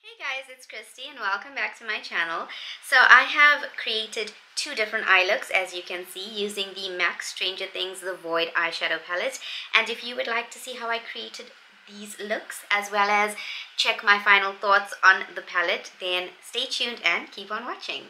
Hey guys, it's Christy and welcome back to my channel. So I have created two different eye looks, as you can see, using the MAC Stranger Things The Void eyeshadow palette. And if you would like to see how I created these looks as well as check my final thoughts on the palette, then stay tuned and keep on watching.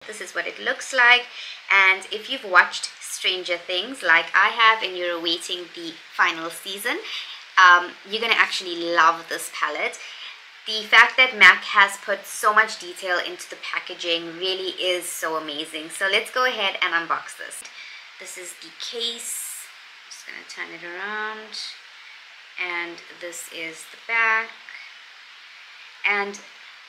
This is what it looks like, and if you've watched Stranger Things like I have and you're awaiting the final season, you're gonna actually love this palette. The fact that MAC has put so much detail into the packaging really is so amazing. So let's go ahead and unbox this. This is the case. I'm just gonna turn it around, and this is the back. And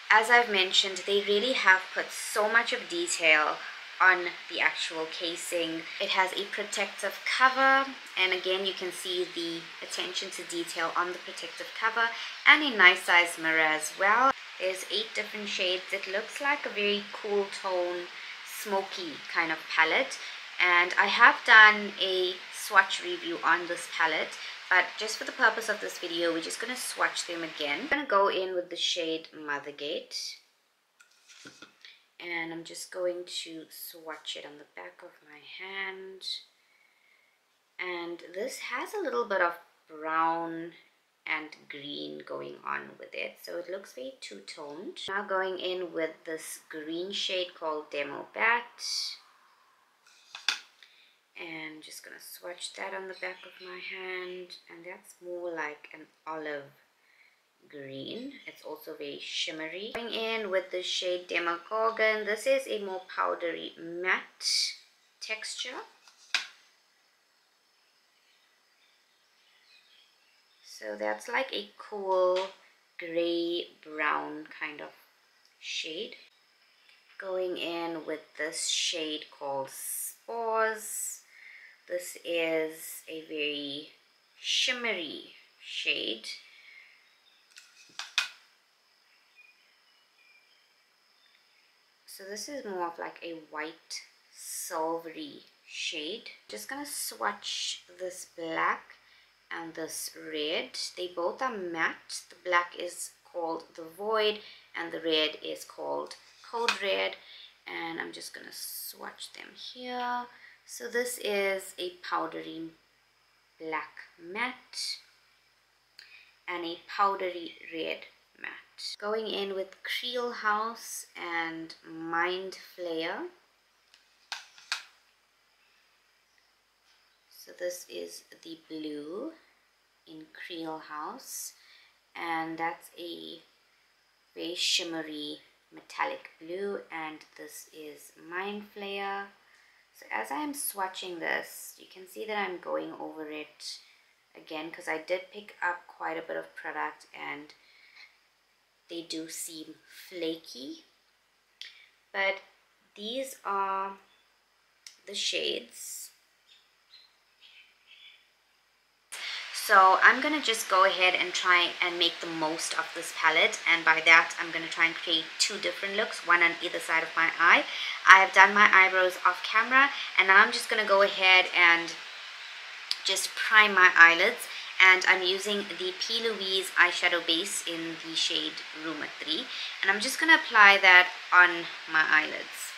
as I've mentioned, they really have put so much of detail on the actual casing. It has a protective cover, and again you can see the attention to detail on the protective cover, and a nice size mirror as well. There's 8 different shades. It looks like a very cool tone, smoky kind of palette, and I have done a swatch review on this palette, but just for the purpose of this video we're just going to swatch them again. I'm going to go in with the shade Mothergate, and I'm just going to swatch it on the back of my hand. And this has a little bit of brown and green going on with it, so it looks very two-toned. Now going in with this green shade called Demo Bat, and just gonna swatch that on the back of my hand, and that's more like an olive green. It's also very shimmery. Going in with the shade Demogorgon. This is a more powdery matte texture, so that's like a cool gray brown kind of shade. Going in with this shade called Spores. This is a very shimmery shade. So this is more of like a white silvery shade. Just gonna swatch this black and this red. They both are matte. The black is called The Void and the red is called Code Red, and I'm just gonna swatch them here. So this is a powdery black matte and a powdery red matte. Going in with Creel House and Mind Flare. So this is the blue in Creel House, and that's a very shimmery metallic blue, and this is Mind Flare. So as I am swatching this, you can see that I'm going over it again because I did pick up quite a bit of product and they do seem flaky. But these are the shades. So I'm going to just go ahead and try and make the most of this palette, and by that I'm going to try and create 2 different looks, one on either side of my eye. I have done my eyebrows off camera, and now I'm just going to go ahead and just prime my eyelids, and I'm using the P. Louise eyeshadow base in the shade Rumor 3, and I'm just going to apply that on my eyelids.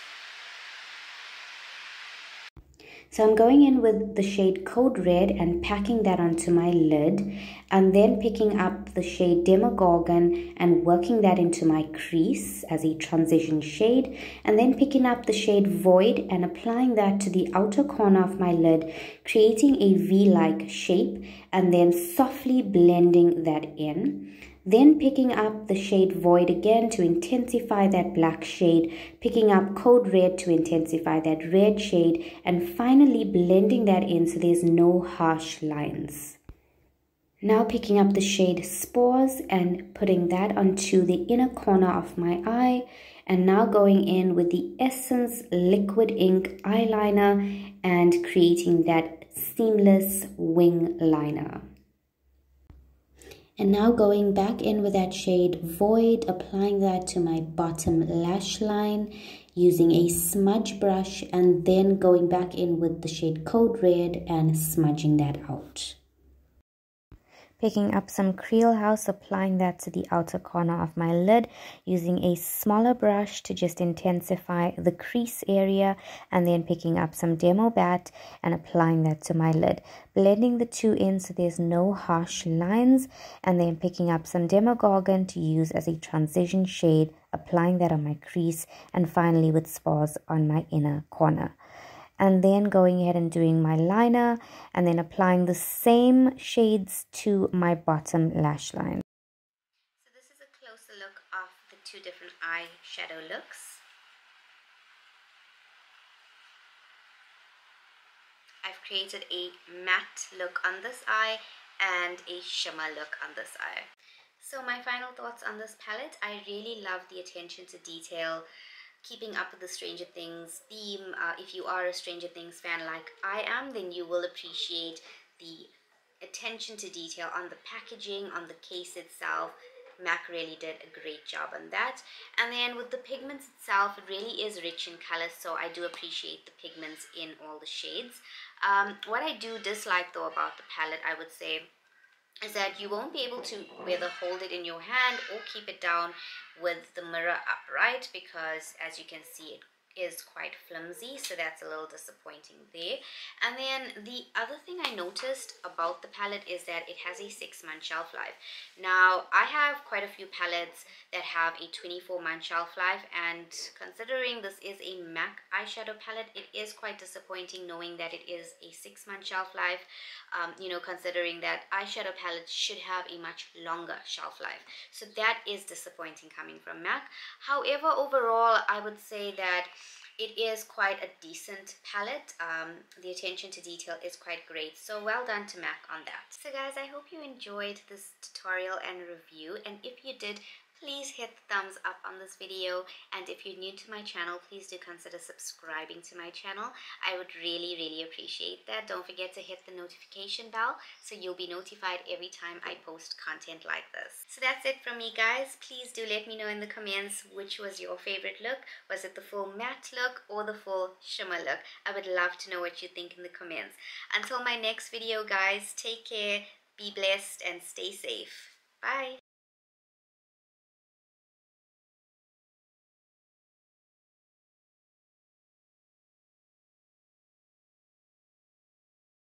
So I'm going in with the shade Code Red and packing that onto my lid, and then picking up the shade Demogorgon and working that into my crease as a transition shade, and then picking up the shade Void and applying that to the outer corner of my lid, creating a V-like shape, and then softly blending that in. Then picking up the shade Void again to intensify that black shade, picking up Code Red to intensify that red shade, and finally blending that in so there's no harsh lines. Now picking up the shade Spores and putting that onto the inner corner of my eye, and now going in with the Essence Liquid Ink eyeliner and creating that seamless wing liner. And now going back in with that shade Void, applying that to my bottom lash line, using a smudge brush and then going back in with the shade Code Red and smudging that out. Picking up some Creel House, applying that to the outer corner of my lid, using a smaller brush to just intensify the crease area, and then picking up some Demo Bat and applying that to my lid. Blending the two in so there's no harsh lines, and then picking up some Demogorgon to use as a transition shade, applying that on my crease, and finally with Spars on my inner corner. And then going ahead and doing my liner and then applying the same shades to my bottom lash line. So this is a closer look of the two different eyeshadow looks. I've created a matte look on this eye and a shimmer look on this eye. So my final thoughts on this palette, I really love the attention to detail, keeping up with the Stranger Things theme. If you are a Stranger Things fan like I am, then you will appreciate the attention to detail on the packaging, on the case itself. MAC really did a great job on that. And then with the pigments itself, it really is rich in colors, so I do appreciate the pigments in all the shades. What I do dislike though about the palette, I would say, is that you won't be able to whether hold it in your hand or keep it down with the mirror upright, because as you can see it is quite flimsy, so that's a little disappointing there. And then the other thing I noticed about the palette is that it has a 6-month shelf life. Now I have quite a few palettes that have a 24-month shelf life, and considering this is a MAC eyeshadow palette, it is quite disappointing knowing that it is a 6-month shelf life. You know, considering that eyeshadow palettes should have a much longer shelf life, so that is disappointing coming from MAC. However, overall I would say that it is quite a decent palette. The attention to detail is quite great, so well done to MAC on that. So guys, I hope you enjoyed this tutorial and review, and if you did, please hit the thumbs up on this video, and if you're new to my channel, please do consider subscribing to my channel. I would really appreciate that. Don't forget to hit the notification bell so you'll be notified every time I post content like this. So that's it from me guys. Please do let me know in the comments which was your favorite look. Was it the full matte look or the full shimmer look? I would love to know what you think in the comments. Until my next video guys, take care, be blessed and stay safe. Bye.